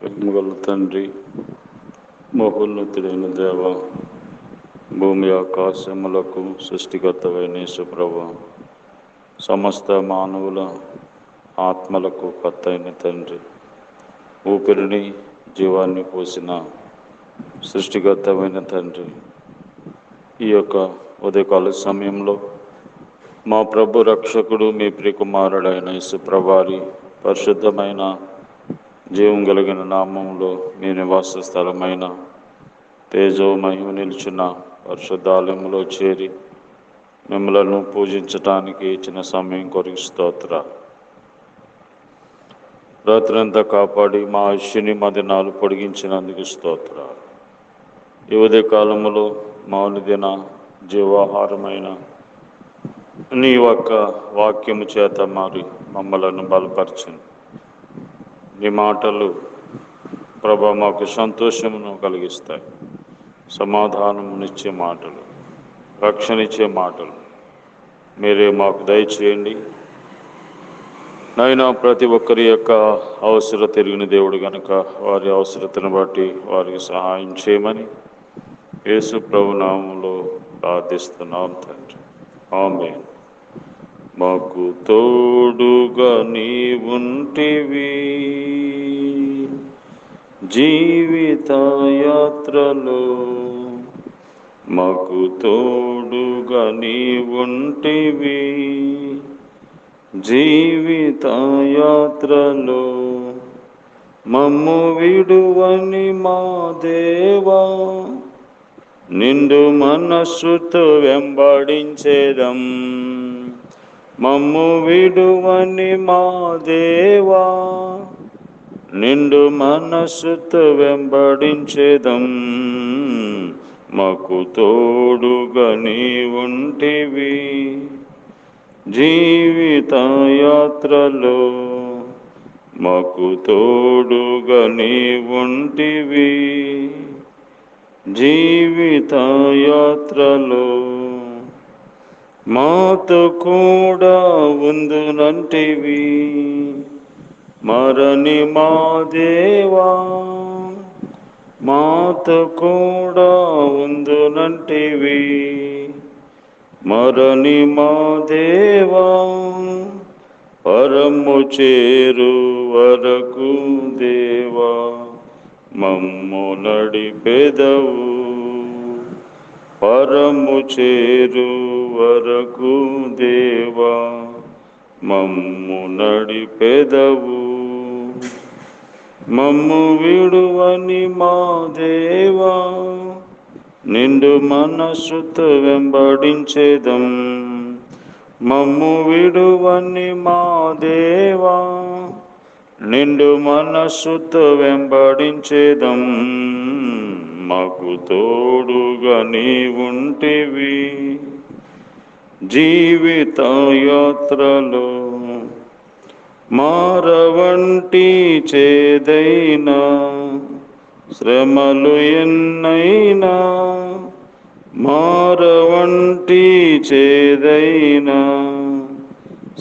ప్రేమగల తండ్రి, మహోన్నతుడైన దేవ, భూమి ఆకాశములకు సృష్టికర్తవైన యేసు ప్రభువా, సమస్త మానవుల ఆత్మలకు కర్త అయిన తండ్రి, ఊపిరిని జీవాన్ని పోసిన సృష్టికర్తమైన తండ్రి, ఈ యొక్క ఉదయకాల సమయంలో మా ప్రభు రక్షకుడు మీ ప్రియకుమారుడైన యేసు ప్రభువారి పరిశుద్ధమైన జీవం కలిగిన నామంలో మీ నివాస స్థలమైన తేజో మహిమ నిలిచిన పరిశుద్ధాలయంలో చేరి మిమ్మలను పూజించటానికి ఇచ్చిన సమయం కొరకు స్తోత్ర. రాత్రంతా కాపాడి మా ఆయుష్ని మా దినాలు పొడిగించినందుకు స్తోత్ర. ఈ ఉదయ కాలంలో మా అనుదిన జీవాహారమైన నీ యొక్క వాక్యము చేత మరి మమ్మలను బలపరచండి. నీ మాటలు ప్రభా మాకు సంతోషమును కలిగిస్తాయి, సమాధానమునిచ్చే మాటలు, రక్షణ ఇచ్చే మాటలు మీరే మాకు దయచేయండి. నైనా ప్రతి ఒక్కరి యొక్క అవసరత ఎరిగిన దేవుడు గనుక వారి అవసరతను బట్టి వారికి సహాయం చేయమని యేసు ప్రభు నామములో ప్రార్థిస్తున్నాం తండ్రి, ఆమేన్. మాకు తోడుగా నీవుంటివి జీవిత యాత్రలో, మాకు తోడుగా నీవుంటివి జీవిత యాత్రలో, మమ్ము విడువని మా దేవా నిండు మనస్సుతో వెంబడించేదం. మమ్ము విడువని మా దేవా నిండు మనస్సుతో వెంబడించేదం. మాకు తోడుగా నీవుంటివి జీవిత యాత్రలో, మాకు తోడుగా నీవుంటివి జీవిత యాత్రలో, మాతో కూడా ఉందునంటివి మరణి మా దేవా, మాతో కూడా ఉందునంటివి మరణి మా దేవా, పరము చేరు వరకు దేవా మమ్ము నడిపెదవు. పరము చేరు వరకు దేవా మమ్ము నడిపెదవు. మమ్ము విడువని మా దేవా నిండు మనస్సుతో వెంబడించేదం. మమ్ము విడువని మా దేవా నిండు మనస్సుతో వెంబడించేదం. మాకు తోడుగా నీవుంటివి జీవిత యాత్రలో, మారవంటి చేదైనా శ్రమలు ఎన్నైనా, మారవంటి చేదైనా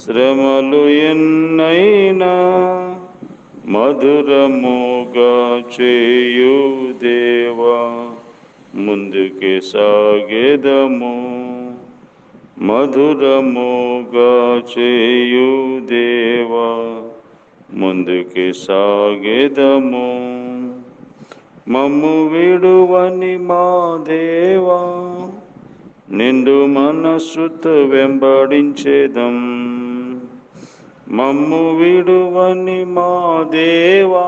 శ్రమలు ఎన్నైనా, మధురముగా చేయు దేవా ముందుకే సాగెదము. మధురముగా చేయు దేవా ముందుకే సాగెదము. మమ్ము విడువని మా దేవా నిండు మనస్సుతో వెంబడించేదం. మమ్ము విడువని మా దేవా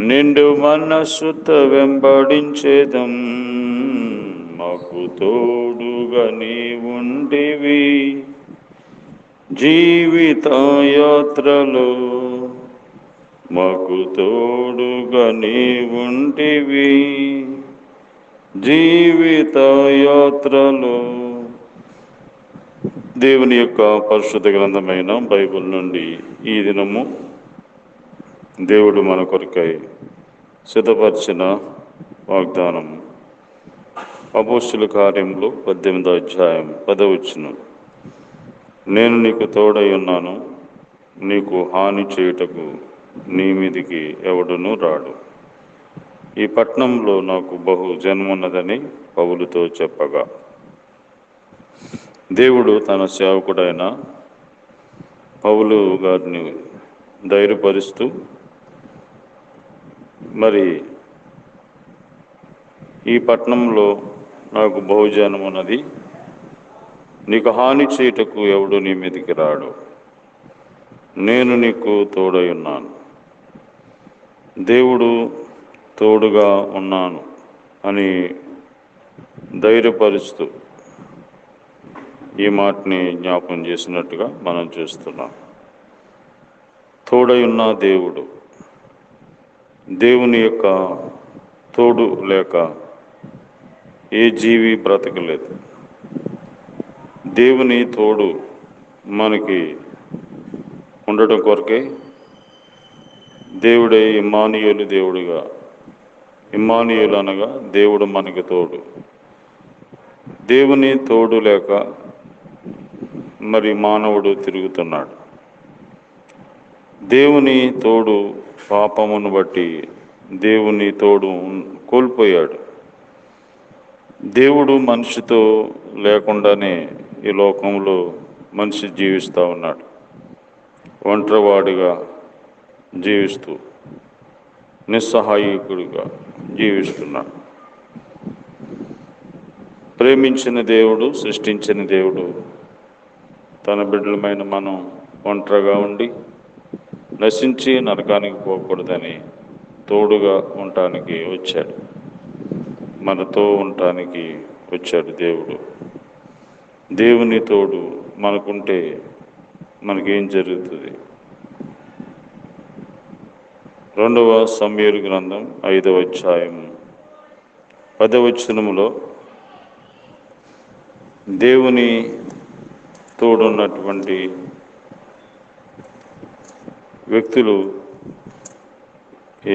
నిండు మనస్సుతో వెంబడించేదం. మాకు తోడుగా నీవుంటివి జీవిత యాత్రలో, మాకు తోడుగా నీవుంటివి జీవిత యాత్రలో. దేవుని యొక్క పరిశుద్ధ గ్రంథమైన బైబిల్ నుండి ఈ దినము దేవుడు మన కొరకై సిద్ధపరిచిన వాగ్దానం అపోస్తుల కార్యములు 18వ అధ్యాయం 10వ వచనం. నేను నీకు తోడై ఉన్నాను, నీకు హాని చేయుటకు నీ మీదికి ఎవడును రాడు. ఈ పట్టణంలో నాకు బహు జన్మున్నదని పౌలుతో చెప్పగా, దేవుడు తన సేవకుడైన పౌలు గారిని ధైర్యపరుస్తూ, మరి ఈ పట్టణంలో నాకు బహుజనం ఉన్నది, నీకు హాని చేయుటకు ఎవడు నీ మీదికి రాడు, నేను నీకు తోడై ఉన్నాను, దేవుడు తోడుగా ఉన్నాను అని ధైర్యపరుస్తూ ఈ మాటని జ్ఞాపకం చేసినట్టుగా మనం చూస్తున్నాం. తోడై ఉన్న దేవుడు, దేవుని యొక్క తోడు లేక ఏ జీవి బ్రతకలేదు. దేవుని తోడు మనకి ఉండటం కొరకే దేవుడే ఇమ్మానుయేలు దేవుడిగా, ఇమ్మానుయేలు అనగా దేవుడు మనకి తోడు. దేవుని తోడు లేక మరి మానవుడు తిరుగుతున్నాడు. దేవుని తోడు పాపమును బట్టి దేవుని తోడు కోల్పోయాడు. దేవుడు మనిషితో లేకుండానే ఈ లోకంలో మనిషి జీవిస్తూ ఉన్నాడు. ఒంటరివాడిగా జీవిస్తూ నిస్సహాయకుడిగా జీవిస్తున్నాడు. ప్రేమించిన దేవుడు, సృష్టించిన దేవుడు తన బిడ్డలమైన మనం ఒంటరిగా ఉండి నశించి నరకానికి పోకూడదని తోడుగా ఉండటానికి వచ్చాడు. మనతో ఉండటానికి వచ్చాడు దేవుడు. దేవుని తోడు మనకుంటే మనకేం జరుగుతుంది? 2వ సమూయేలు గ్రంథం 5వ అధ్యాయం 10వ వచనములో దేవుని తోడున్నటువంటి వ్యక్తులు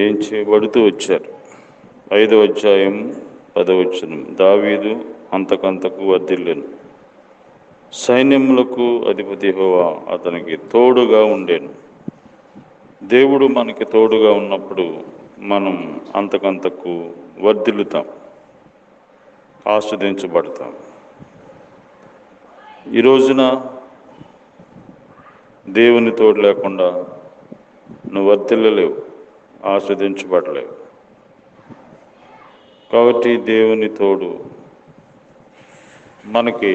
ఏం చేయబడుతూ వచ్చారు. 5వ అధ్యాయం 10వ వచనం, దావీదు అంతకంతకు వర్ధిల్లెను, సైన్యములకు అధిపతి యెహోవా అతనికి తోడుగా ఉండేను. దేవుడు మనకి తోడుగా ఉన్నప్పుడు మనం అంతకంతకు వర్ధిల్లుతాం, ఆస్వాదించబడతాం. ఈ రోజున దేవుని తోడు లేకుండా నువ్వు వర్ధిల్లలేవు, ఆస్వాదించబడలేవు. కాబట్టి దేవుని తోడు మనకి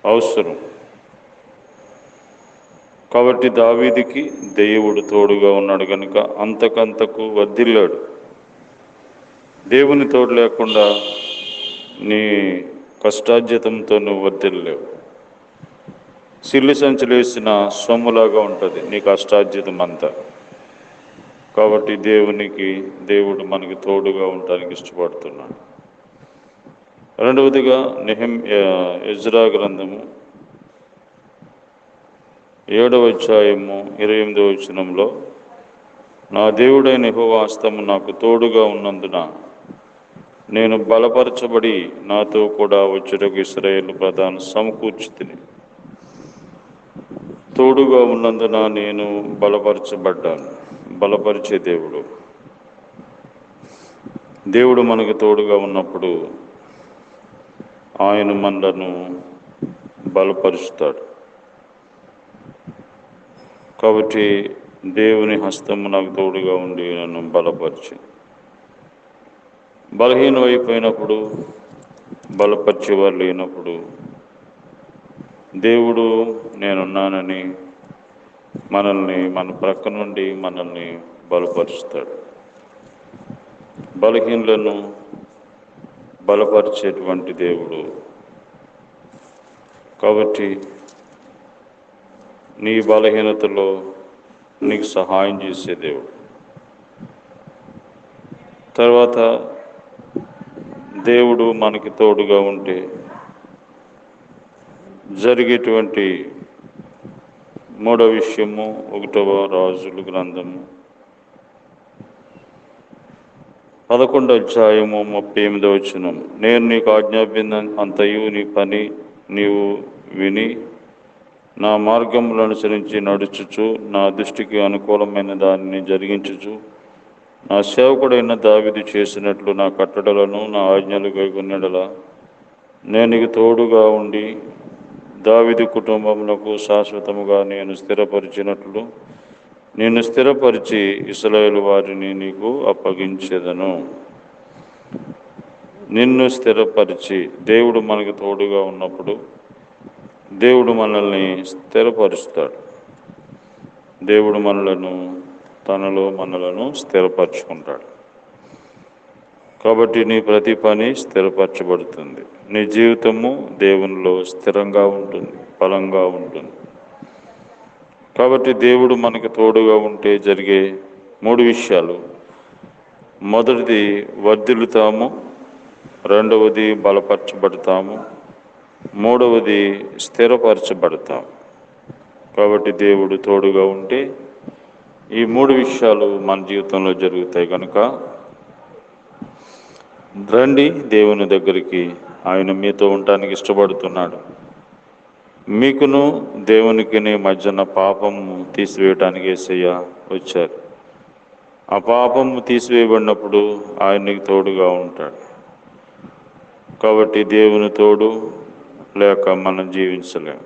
అవసరం. కాబట్టి దావీదుకి దేవుడు తోడుగా ఉన్నాడు కనుక అంతకంతకు వర్ధిల్లాడు. దేవుని తోడు లేకుండా నీ కష్టార్జితంతో నువ్వు వర్ధిల్లలేవు. సిల్లు సంచులేసిన సొమ్ములాగా ఉంటుంది నీ కష్టార్జితం అంతా. కాబట్టి దేవుడు మనకి తోడుగా ఉండటానికి ఇష్టపడుతున్నాడు. రెండవదిగా ఎజ్రా గ్రంథము 7వ అధ్యాయము 28వ వచనంలో, నా దేవుడైన యెహోవా హస్తము నాకు తోడుగా ఉన్నందున నేను బలపరచబడి నాతో కూడా వచ్చుటకు ఇశ్రాయేలు ప్రధాన సమకూర్చితిని. తోడుగా ఉన్నందున నేను బలపరచబడ్డాను. బలపరిచే దేవుడు మనకు తోడుగా ఉన్నప్పుడు ఆయన మనలను బలపరుస్తాడు. కాబట్టి దేవుని హస్తము నాకు తోడుగా ఉండి నన్ను బలపరిచి, బలహీనం అయిపోయినప్పుడు, బలపరిచేవారు లేనప్పుడు దేవుడు నేనున్నానని మన ప్రక్క నుండి మనల్ని బలపరుస్తాడు. బలహీనులను బలపరిచేటువంటి దేవుడు. కాబట్టి నీ బలహీనతలో నీకు సహాయం చేసే దేవుడు. తర్వాత దేవుడు మనకి తోడుగా ఉంటే జరిగేటువంటి మూడవ విషయము 1వ రాజుల గ్రంథము 11వ అధ్యాయము 38వ వచనం, నేను నీకు ఆజ్ఞాపించిన అంతయు నీ పని నీవు విని నా మార్గములను అనుసరించి నడుచుచు నా దృష్టికి అనుకూలమైన దానిని జరిగించుచు నా సేవకుడైన దావీదు చేసినట్లు నా కట్టడలను నా ఆజ్ఞలు కైకొన్నెడల నేను నీకు తోడుగా ఉండి దావీదు కుటుంబములకు శాశ్వతముగా నేను స్థిరపరిచినట్లు నిన్ను స్థిరపరిచి ఇశ్రాయేలు వారిని నీకు అప్పగించెదను. నిన్ను స్థిరపరిచి, దేవుడు మనకు తోడుగా ఉన్నప్పుడు దేవుడు మనల్ని స్థిరపరుస్తాడు. దేవుడు మనలను స్థిరపరచుకుంటాడు. కాబట్టి నీ ప్రతి పని స్థిరపరచబడుతుంది. నీ జీవితము దేవునిలో స్థిరంగా ఉంటుంది, బలంగా ఉంటుంది. కాబట్టి దేవుడు మనకు తోడుగా ఉంటే జరిగే 3 విషయాలు: మొదటిది వర్ధిల్లుతాము, రెండవది బలపరచబడతాము, మూడవది స్థిరపరచబడతాము. కాబట్టి దేవుడు తోడుగా ఉంటే ఈ 3 విషయాలు మన జీవితంలో జరుగుతాయి. కనుక రండి దేవుని దగ్గరికి. ఆయన మీతో ఉండటానికి ఇష్టపడుతున్నాడు. మీకును దేవునికి మధ్యన పాపము తీసివేయడానికి యేసయ్య వచ్చారు. ఆ పాపము తీసివేయబడినప్పుడు ఆయనకి తోడుగా ఉంటాడు. కాబట్టి దేవుని తోడు లేక మనం జీవించలేము.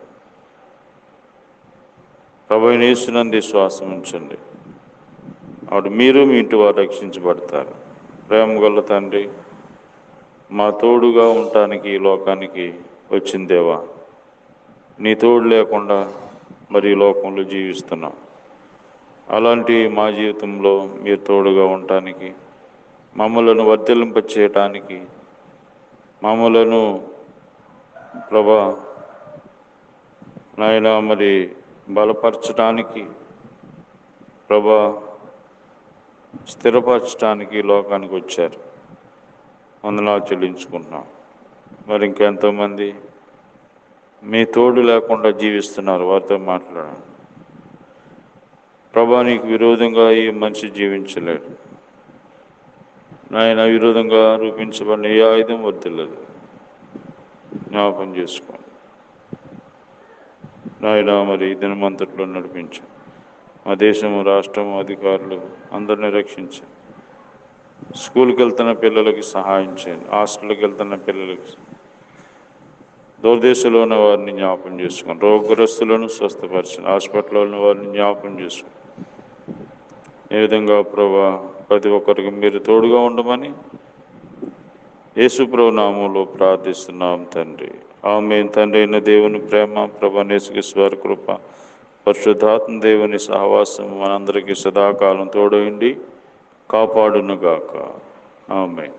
ప్రభువైన యేసునందు విశ్వాసం ఉంచండి, అప్పుడు మీరు మీ ఇంటి వారు రక్షించబడతారు. ప్రేమ గల తండ్రి, మా తోడుగా ఉండటానికి ఈ లోకానికి వచ్చిన దేవా, నీ తోడు లేకుండా మరి ఈ లోకంలో జీవిస్తున్నాం. అలాంటి మా జీవితంలో మీరు తోడుగా ఉండటానికి, మమ్మలను వర్ధిల్లింపచేయటానికి, మమ్మలను ప్రభా నాయన మరి బలపరచడానికి, ప్రభా స్థిరపరచడానికి లోకానికి వచ్చారు. వందనాలు చెల్లించుకుంటున్నాం. మరి ఇంకెంతోమంది మీ తోడు లేకుండా జీవిస్తున్నారు, వారితో మాట్లాడండి. ప్రభా, నీకు విరోధంగా ఈ మనిషి జీవించలేడు. నాయన విరోధంగా రూపించబడిన ఏ ఆయుధం వర్తిల్లదు. జ్ఞాపకం చేసుకోండి నాయన. మరి దినమంతట్లో నడిపించు. మా దేశము, రాష్ట్రము, అధికారులు అందరినీ రక్షించు. స్కూల్కి వెళ్తున్న పిల్లలకి సహాయం చేయండి. హాస్టల్కి వెళ్తున్న పిల్లలకి, దూరదేశంలో ఉన్న వారిని జ్ఞాపకం చేసుకోండి. రోగగ్రస్తులను స్వస్థపరచండి. హాస్పిటల్లో ఉన్న వారిని జ్ఞాపకం చేసుకోండి. ఏ విధంగా ప్రభా ప్రతి ఒక్కరికి మీరు తోడుగా ఉండమని యేసు ప్రభు నామములో ప్రార్థిస్తున్నాం తండ్రి. ఆమేన్. తండ్రి అయిన దేవుని ప్రేమ, ప్రభు యేసుక్రీస్తు కృప, పరిశుద్ధాత్మ దేవుని సహవాసం మనందరికీ సదాకాలం తోడైండి కాపాడునుగాక. ఆమేన్.